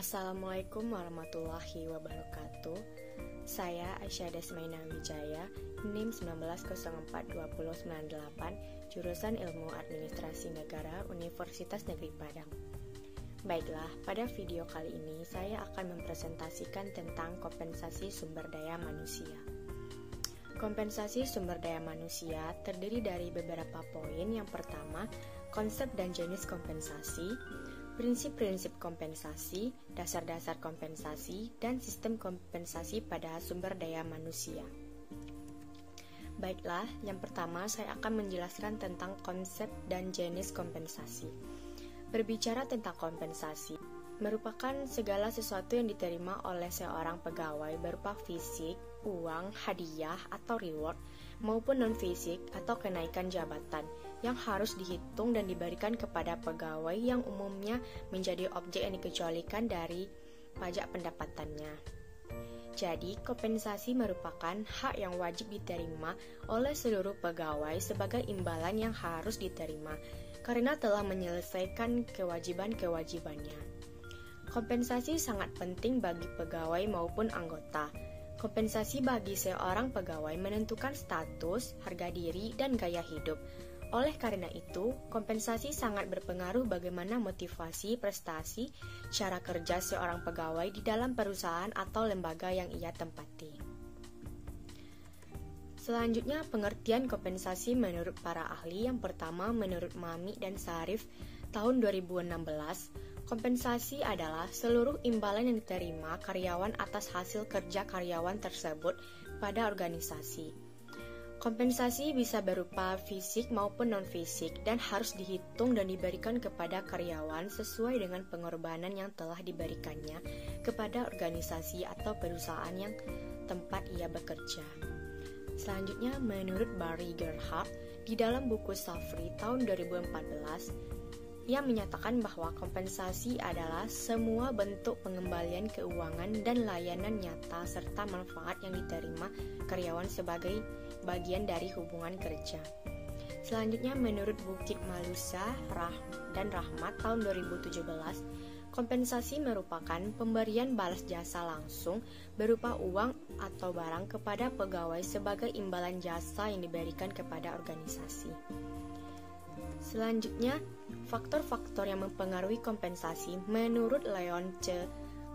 Assalamualaikum warahmatullahi wabarakatuh. Saya Aisyah Desmaina Wijaya, NIM 19042098, jurusan Ilmu Administrasi Negara, Universitas Negeri Padang. Baiklah, pada video kali ini saya akan mempresentasikan tentang kompensasi sumber daya manusia. Kompensasi sumber daya manusia terdiri dari beberapa poin. Yang pertama, konsep dan jenis kompensasi, prinsip-prinsip kompensasi, dasar-dasar kompensasi, dan sistem kompensasi pada sumber daya manusia. Baiklah, yang pertama saya akan menjelaskan tentang konsep dan jenis kompensasi. Berbicara tentang kompensasi, merupakan segala sesuatu yang diterima oleh seorang pegawai berupa fisik, uang, hadiah, atau reward, maupun non-fisik atau kenaikan jabatan yang harus dihitung dan diberikan kepada pegawai yang umumnya menjadi objek yang dikecualikan dari pajak pendapatannya. Jadi, kompensasi merupakan hak yang wajib diterima oleh seluruh pegawai sebagai imbalan yang harus diterima karena telah menyelesaikan kewajiban-kewajibannya. Kompensasi sangat penting bagi pegawai maupun anggota. Kompensasi bagi seorang pegawai menentukan status, harga diri, dan gaya hidup. Oleh karena itu, kompensasi sangat berpengaruh bagaimana motivasi, prestasi, cara kerja seorang pegawai di dalam perusahaan atau lembaga yang ia tempati. Selanjutnya, pengertian kompensasi menurut para ahli. Yang pertama, menurut Mami dan Sarif tahun 2016, kompensasi adalah seluruh imbalan yang diterima karyawan atas hasil kerja karyawan tersebut pada organisasi. Kompensasi bisa berupa fisik maupun non-fisik dan harus dihitung dan diberikan kepada karyawan sesuai dengan pengorbanan yang telah diberikannya kepada organisasi atau perusahaan yang tempat ia bekerja. Selanjutnya, menurut Barry Gerhardt di dalam buku Safri tahun 2014, ia menyatakan bahwa kompensasi adalah semua bentuk pengembalian keuangan dan layanan nyata serta manfaat yang diterima karyawan sebagai bagian dari hubungan kerja. Selanjutnya, menurut Bukit Malusa dan Rahmat tahun 2017, kompensasi merupakan pemberian balas jasa langsung berupa uang atau barang kepada pegawai sebagai imbalan jasa yang diberikan kepada organisasi. Selanjutnya, faktor-faktor yang mempengaruhi kompensasi menurut Leon C.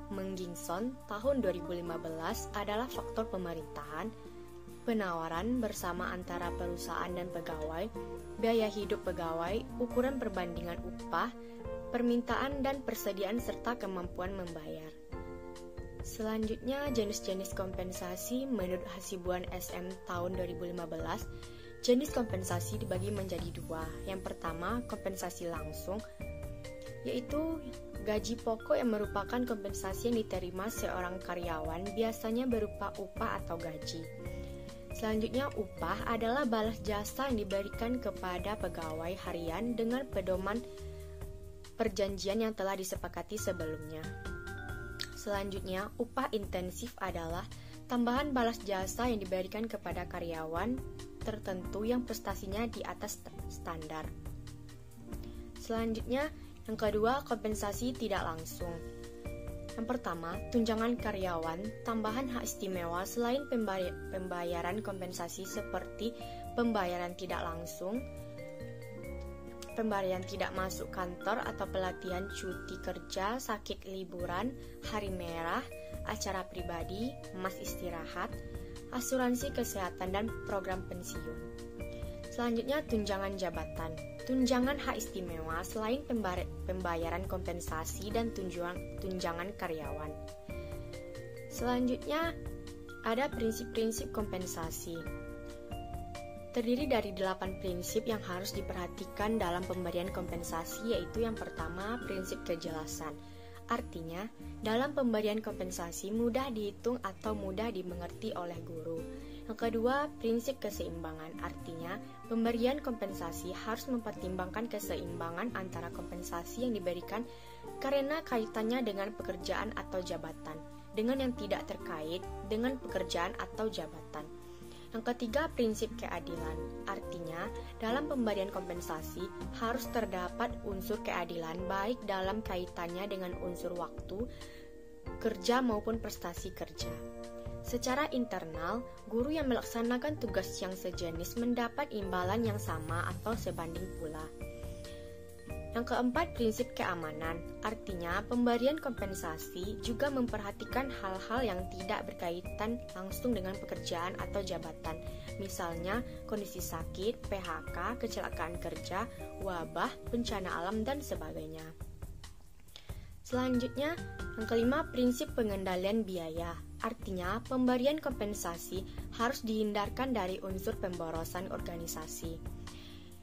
Mengginson tahun 2015 adalah faktor pemerintahan, penawaran bersama antara perusahaan dan pegawai, biaya hidup pegawai, ukuran perbandingan upah, permintaan dan persediaan serta kemampuan membayar. Selanjutnya, jenis-jenis kompensasi menurut Hasibuan SM tahun 2015. Jenis kompensasi dibagi menjadi dua. Yang pertama, kompensasi langsung, yaitu gaji pokok yang merupakan kompensasi yang diterima seorang karyawan, biasanya berupa upah atau gaji. Selanjutnya, upah adalah balas jasa yang diberikan kepada pegawai harian dengan pedoman perjanjian yang telah disepakati sebelumnya. Selanjutnya, upah intensif adalah tambahan balas jasa yang diberikan kepada karyawan tertentu yang prestasinya di atas standar. Selanjutnya, yang kedua, kompensasi tidak langsung. Yang pertama, tunjangan karyawan, tambahan hak istimewa selain pembayaran kompensasi seperti pembayaran tidak langsung, pemberian tidak masuk kantor atau pelatihan cuti kerja, sakit liburan, hari merah, acara pribadi, mas istirahat, asuransi kesehatan dan program pensiun. Selanjutnya, tunjangan jabatan, tunjangan hak istimewa selain pembayaran kompensasi dan tunjangan karyawan. Selanjutnya, ada prinsip-prinsip kompensasi. Terdiri dari 8 prinsip yang harus diperhatikan dalam pemberian kompensasi, yaitu yang pertama, prinsip kejelasan. Artinya, dalam pemberian kompensasi mudah dihitung atau mudah dimengerti oleh guru. Yang kedua, prinsip keseimbangan. Artinya, pemberian kompensasi harus mempertimbangkan keseimbangan antara kompensasi yang diberikan karena kaitannya dengan pekerjaan atau jabatan, dengan yang tidak terkait dengan pekerjaan atau jabatan. Yang ketiga, prinsip keadilan. Artinya, dalam pemberian kompensasi harus terdapat unsur keadilan baik dalam kaitannya dengan unsur waktu kerja maupun prestasi kerja. Secara internal, guru yang melaksanakan tugas yang sejenis mendapat imbalan yang sama atau sebanding pula. Yang keempat, prinsip keamanan. Artinya, pemberian kompensasi juga memperhatikan hal-hal yang tidak berkaitan langsung dengan pekerjaan atau jabatan. Misalnya, kondisi sakit, PHK, kecelakaan kerja, wabah, bencana alam, dan sebagainya. Selanjutnya, yang kelima, prinsip pengendalian biaya. Artinya, pemberian kompensasi harus dihindarkan dari unsur pemborosan organisasi.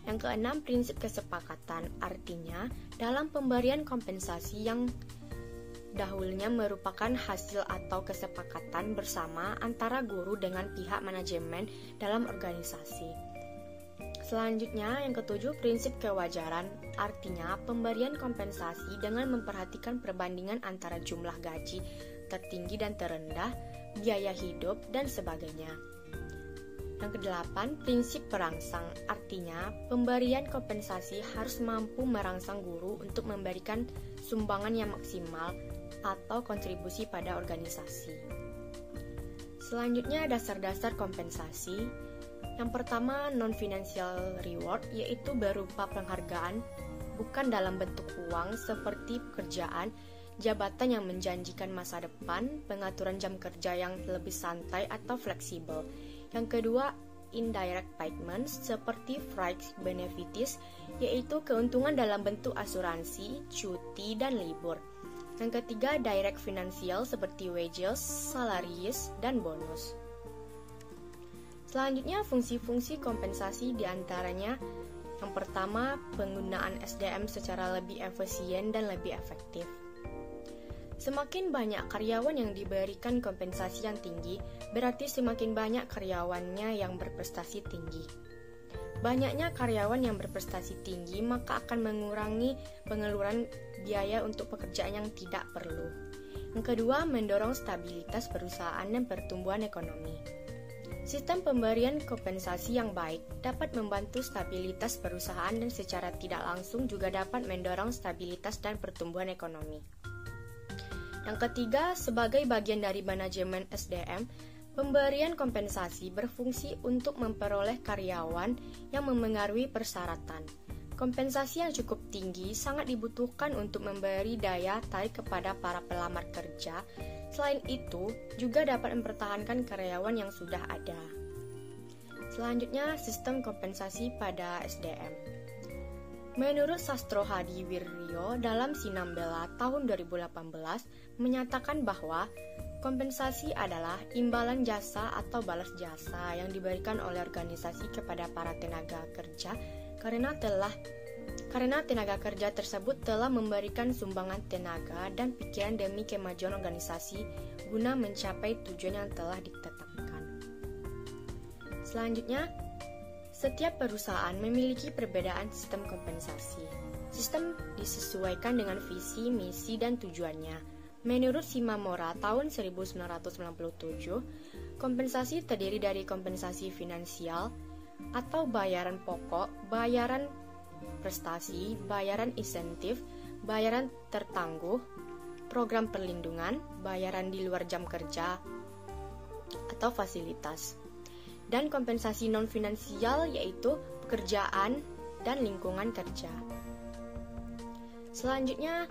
Yang keenam, prinsip kesepakatan. Artinya, dalam pemberian kompensasi yang dahulunya merupakan hasil atau kesepakatan bersama antara guru dengan pihak manajemen dalam organisasi. Selanjutnya, yang ketujuh, prinsip kewajaran. Artinya, pemberian kompensasi dengan memperhatikan perbandingan antara jumlah gaji tertinggi dan terendah, biaya hidup, dan sebagainya. Yang kedelapan, prinsip perangsang. Artinya, pemberian kompensasi harus mampu merangsang guru untuk memberikan sumbangan yang maksimal atau kontribusi pada organisasi. Selanjutnya, dasar-dasar kompensasi. Yang pertama, non-financial reward, yaitu berupa penghargaan bukan dalam bentuk uang seperti pekerjaan, jabatan yang menjanjikan masa depan, pengaturan jam kerja yang lebih santai atau fleksibel. Yang kedua, indirect payments seperti fringe benefits, yaitu keuntungan dalam bentuk asuransi, cuti, dan libur. Yang ketiga, direct financial seperti wages, salaries, dan bonus. Selanjutnya, fungsi-fungsi kompensasi diantaranya yang pertama, penggunaan SDM secara lebih efisien dan lebih efektif. Semakin banyak karyawan yang diberikan kompensasi yang tinggi, berarti semakin banyak karyawannya yang berprestasi tinggi. Banyaknya karyawan yang berprestasi tinggi, maka akan mengurangi pengeluaran biaya untuk pekerjaan yang tidak perlu. Yang kedua, mendorong stabilitas perusahaan dan pertumbuhan ekonomi. Sistem pemberian kompensasi yang baik dapat membantu stabilitas perusahaan dan secara tidak langsung juga dapat mendorong stabilitas dan pertumbuhan ekonomi. Yang ketiga, sebagai bagian dari manajemen SDM, pemberian kompensasi berfungsi untuk memperoleh karyawan yang memenuhi persyaratan. Kompensasi yang cukup tinggi sangat dibutuhkan untuk memberi daya tarik kepada para pelamar kerja. Selain itu, juga dapat mempertahankan karyawan yang sudah ada. Selanjutnya, sistem kompensasi pada SDM. Menurut Sastro Hadi Wiryo dalam Sinambela tahun 2018 menyatakan bahwa kompensasi adalah imbalan jasa atau balas jasa yang diberikan oleh organisasi kepada para tenaga kerja karena tenaga kerja tersebut telah memberikan sumbangan tenaga dan pikiran demi kemajuan organisasi guna mencapai tujuan yang telah ditetapkan. Selanjutnya, setiap perusahaan memiliki perbedaan sistem kompensasi. Sistem disesuaikan dengan visi, misi, dan tujuannya. Menurut Shimamura tahun 1997, kompensasi terdiri dari kompensasi finansial atau bayaran pokok, bayaran prestasi, bayaran insentif, bayaran tertangguh, program perlindungan, bayaran di luar jam kerja, atau fasilitas. Dan kompensasi non-finansial yaitu pekerjaan dan lingkungan kerja. Selanjutnya,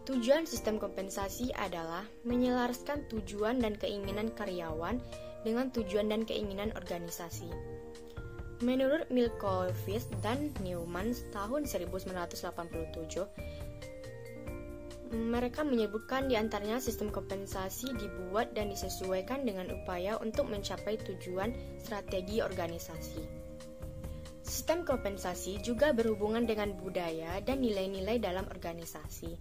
tujuan sistem kompensasi adalah menyelaraskan tujuan dan keinginan karyawan dengan tujuan dan keinginan organisasi. Menurut Milkovich dan Newman tahun 1987, mereka menyebutkan di antaranya sistem kompensasi dibuat dan disesuaikan dengan upaya untuk mencapai tujuan strategi organisasi. Sistem kompensasi juga berhubungan dengan budaya dan nilai-nilai dalam organisasi.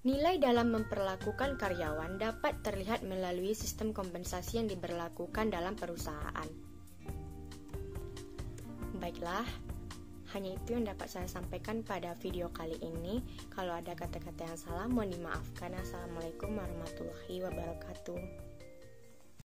Nilai dalam memperlakukan karyawan dapat terlihat melalui sistem kompensasi yang diberlakukan dalam perusahaan. Baiklah, hanya itu yang dapat saya sampaikan pada video kali ini. Kalau ada kata-kata yang salah, mohon dimaafkan. Assalamualaikum warahmatullahi wabarakatuh.